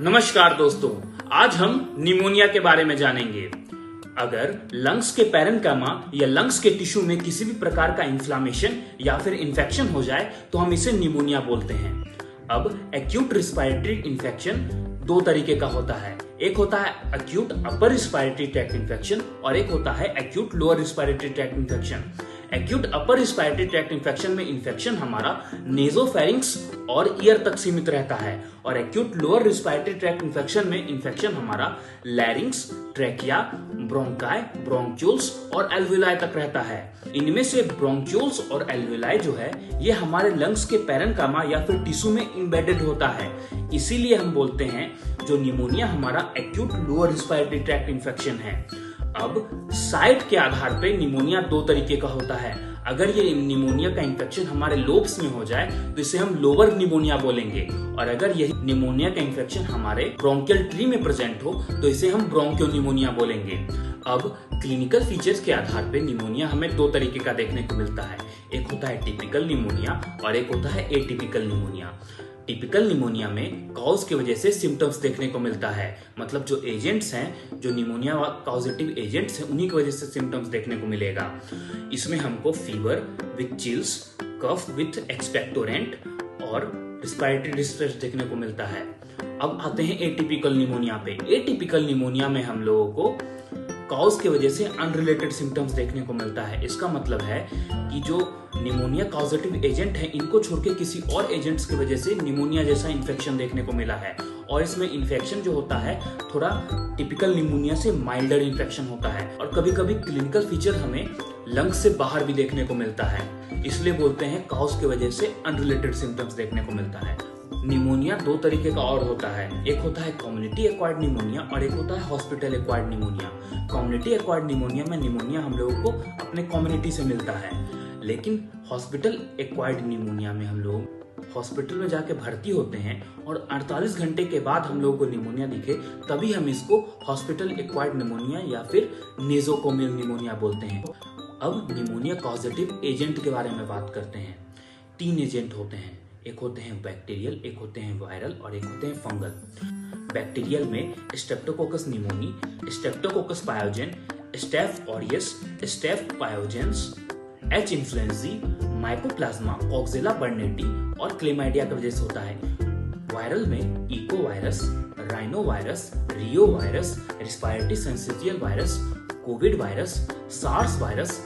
नमस्कार दोस्तों, आज हम निमोनिया के बारे में जानेंगे। अगर लंग्स के पैरेन्काइमा या लंग्स के टिश्यू में किसी भी प्रकार का इन्फ्लामेशन या फिर इन्फेक्शन हो जाए तो हम इसे निमोनिया बोलते हैं। अब एक्यूट रिस्पायरेटरी इन्फेक्शन दो तरीके का होता है। एक होता है acute upper respiratory tract infection और एक होता है acute lower respiratory tract infection. Acute upper respiratory tract infection में इन्फेक्शन हमारा नेजोफेरिंक्स और ईयर तक सीमित रहता है और acute lower respiratory tract infection में इन्फेक्शन हमारा लैरिंग्स, ट्रैकिया, ब्रोंकाई, ब्रोंक्यूल्स और एल्वियोलाई तक रहता है। इनमें से ब्रोंक्यूल्स और एल्वियोलाई जो है ये हमारे लंग्स के पैरेन्काइमा या फिर टिश्यू में इम्बेडेड होता है। इसीलिए हम बोलते हैं जो निमोनिया हमारा acute lower respiratory tract infection है। अब साइट के आधार पे निमोनिया दो तरीके का होता है। अगर ये निमोनिया का इन्फेक्शन हमारे लोब्स में हो जाए तो इसे हम लोअर निमोनिया बोलेंगे और अगर यही निमोनिया का इन्फेक्शन हमारे ब्रोंकियल ट्री में प्रेजेंट हो तो इसे हम ब्रोंकियोनिमोनिया बोलेंगे। अब क्लिनिकल फीचर्स के आधार पे निमोनिया हमें दो तरीके का देखने को मिलता है। एक होता है टिपिकल निमोनिया और एक होता है एटिपिकल निमोनिया। टिपिकल निमोनिया में कॉज की वजह से सिम्टम्स देखने को मिलता है, मतलब जो एजेंट्स हैं, जो निमोनिया कॉजेटिव एजेंट्स हैं, उन्हीं की वजह से सिम्टम्स देखने को मिलेगा। इसमें हमको fever with chills, cough with expectorant और रिस्पायरेटरी डिस्ट्रेस देखने को मिलता है। अब आते हैं एटिपिकल निमोनिया पे। एटिपिकल निमोनिया में हम लोगों को कॉज की वजह से अनरिलेटेड सिम्टम्स देखने को मिलता है। इसका मतलब है कि जो निमोनिया कॉजेटिव एजेंट है इनको छोड़ के किसी और एजेंट्स की वजह से निमोनिया जैसा इन्फेक्शन देखने को मिला है और इसमें इन्फेक्शन जो होता है थोड़ा टिपिकल निमोनिया से माइल्डर इन्फेक्शन होता है और कभी कभी क्लिनिकल फीचर हमें लंग्स से बाहर भी देखने को मिलता है। इसलिए बोलते हैं कॉज की वजह से अनरिलेटेड सिम्टम्स देखने को मिलता है। निमोनिया दो तरीके का और होता है। एक होता है कम्युनिटी एक्वायर्ड निमोनिया और एक होता है hospital acquired pneumonia. Community acquired pneumonia में निमोनिया हम लोगों को अपने कम्युनिटी से मिलता है, लेकिन हॉस्पिटल एक्वायर्ड निमोनिया में हम लोग हॉस्पिटल में जाके भर्ती होते हैं और 48 घंटे के बाद हम लोगों को निमोनिया दिखे तभी हम इसको हॉस्पिटल एक्वायर्ड निमोनिया या फिर नेजोकोमियल निमोनिया बोलते हैं। अब निमोनिया कॉजेटिव एजेंट के बारे में बात करते हैं। 3 एजेंट होते हैं, एक होते हैं बैक्टीरियल, एक होते हैं वायरल और एक होते हैं फंगल। बैक्टीरियल में streptococcus pneumoniae, streptococcus pyogenes, staph aureus, staph pyogenes, H influenzae, mycoplasma, coxiella burnetii और क्लेमाइडिया की वजह से होता है। वायरल में echo virus, rhino virus, rheo virus, respiratory syncytial virus, COVID virus, SARS virus,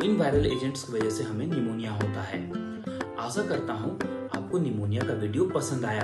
इन वायरल एजेंट्स की वजह से हमें निमोनिया होता है। आशा करता हूं आपको निमोनिया का वीडियो पसंद आया।